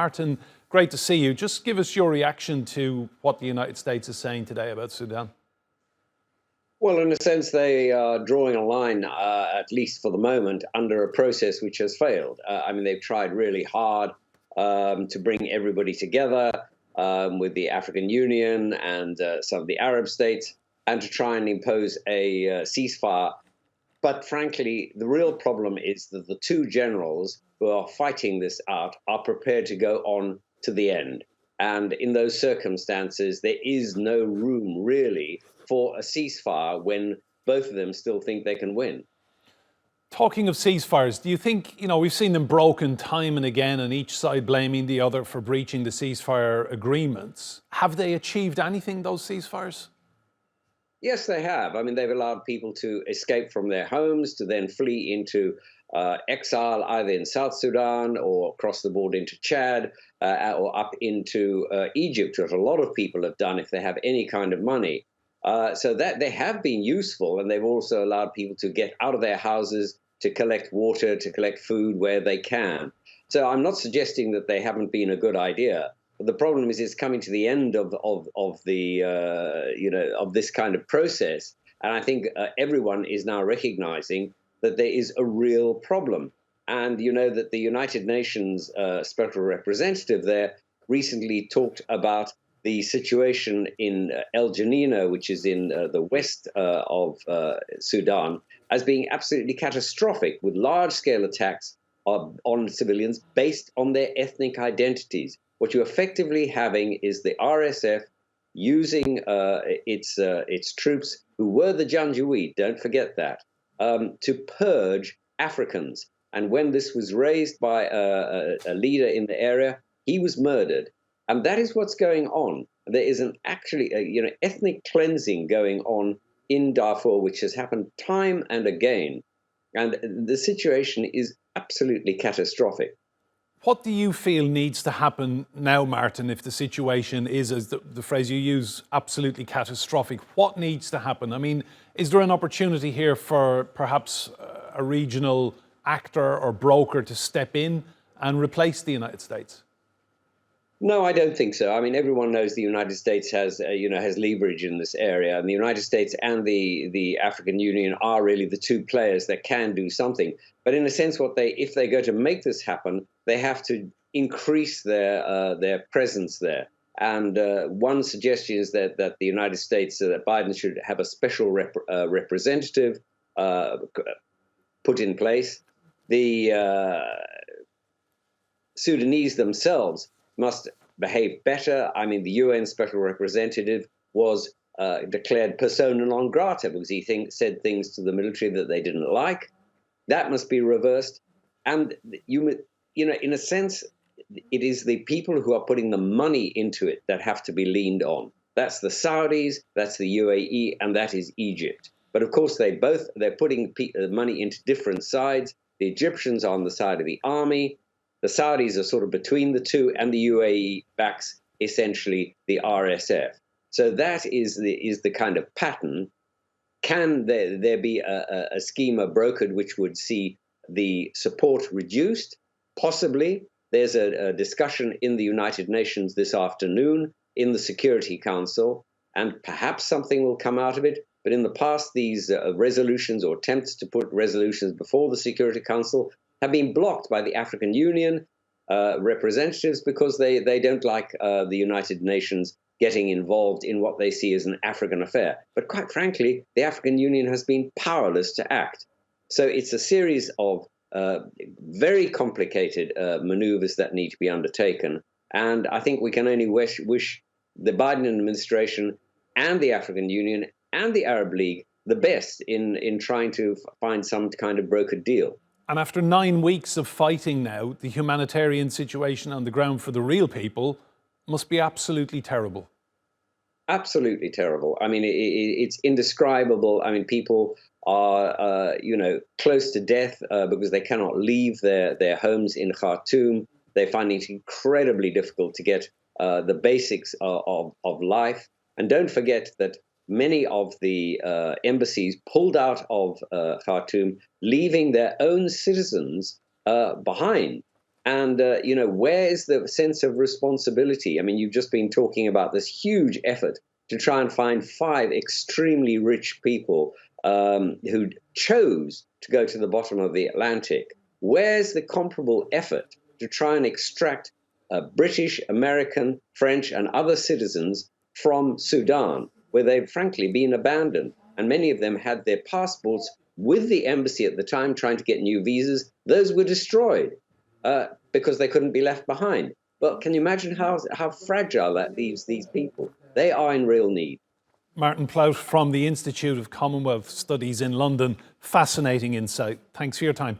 Martin, great to see you. Just give us your reaction to what the United States is saying today about Sudan. Well, in a sense, they are drawing a line, at least for the moment, under a process which has failed. I mean, they've tried really hard to bring everybody together with the African Union and some of the Arab states, and to try and impose a ceasefire. But frankly, the real problem is that the two generals who are fighting this out are prepared to go on to the end. And in those circumstances, there is no room really for a ceasefire when both of them still think they can win. Talking of ceasefires, do you think, we've seen them broken time and again, and each side blaming the other for breaching the ceasefire agreements. Have they achieved anything, those ceasefires? Yes, they have. I mean, they've allowed people to escape from their homes, to then flee into exile either in South Sudan or across the border into Chad or up into Egypt, which a lot of people have done if they have any kind of money. So that they have been useful, and they've also allowed people to get out of their houses, to collect water, to collect food where they can. So I'm not suggesting that they haven't been a good idea. But the problem is it's coming to the end of this kind of process. And I think everyone is now recognizing that there is a real problem. And you know that the United Nations special representative there recently talked about the situation in El Janino, which is in the west of Sudan, as being absolutely catastrophic, with large-scale attacks on civilians based on their ethnic identities. What you're effectively having is the RSF using its troops, who were the Janjaweed, don't forget that, to purge Africans. And when this was raised by a leader in the area, he was murdered. And that is what's going on. There is ethnic cleansing going on in Darfur, which has happened time and again. And the situation is absolutely catastrophic. What do you feel needs to happen now, Martin, if the situation is, as the phrase you use, absolutely catastrophic? What needs to happen? I mean, is there an opportunity here for perhaps a regional actor or broker to step in and replace the United States? No, I don't think so. I mean, everyone knows the United States has leverage in this area, and the United States and the African Union are really the two players that can do something. But in a sense, if they go to make this happen, they have to increase their presence there. And one suggestion is that the United States, that Biden should have a special representative put in place. The Sudanese themselves must behave better. I mean, the UN special representative was declared persona non grata because he said things to the military that they didn't like. That must be reversed. And in a sense, it is the people who are putting the money into it that have to be leaned on. That's the Saudis, that's the UAE, and that is Egypt. But of course, they're putting money into different sides. The Egyptians are on the side of the army. The Saudis are sort of between the two, and the UAE backs essentially the RSF. So that is the kind of pattern. Can there be a schema brokered which would see the support reduced? Possibly. There's a discussion in the United Nations this afternoon in the Security Council, and perhaps something will come out of it. But in the past, these resolutions or attempts to put resolutions before the Security Council have been blocked by the African Union representatives because they don't like the United Nations getting involved in what they see as an African affair. But quite frankly, the African Union has been powerless to act. So it's a series of very complicated maneuvers that need to be undertaken. And I think we can only wish the Biden administration and the African Union and the Arab League the best in trying to find some kind of brokered deal. And after 9 weeks of fighting now, the humanitarian situation on the ground for the real people must be absolutely terrible. Absolutely terrible. I mean, it's indescribable. I mean, people are, close to death because they cannot leave their homes in Khartoum. They're finding it incredibly difficult to get the basics of life. And don't forget that many of the embassies pulled out of Khartoum, leaving their own citizens behind. And, where is the sense of responsibility? I mean, you've just been talking about this huge effort to try and find 5 extremely rich people who chose to go to the bottom of the Atlantic. Where's the comparable effort to try and extract British, American, French, and other citizens from Sudan, where they've frankly been abandoned? And many of them had their passports with the embassy at the time trying to get new visas. Those were destroyed because they couldn't be left behind. But can you imagine how fragile that leaves these people? They are in real need. Martin Plaut from the Institute of Commonwealth Studies in London. Fascinating insight. Thanks for your time.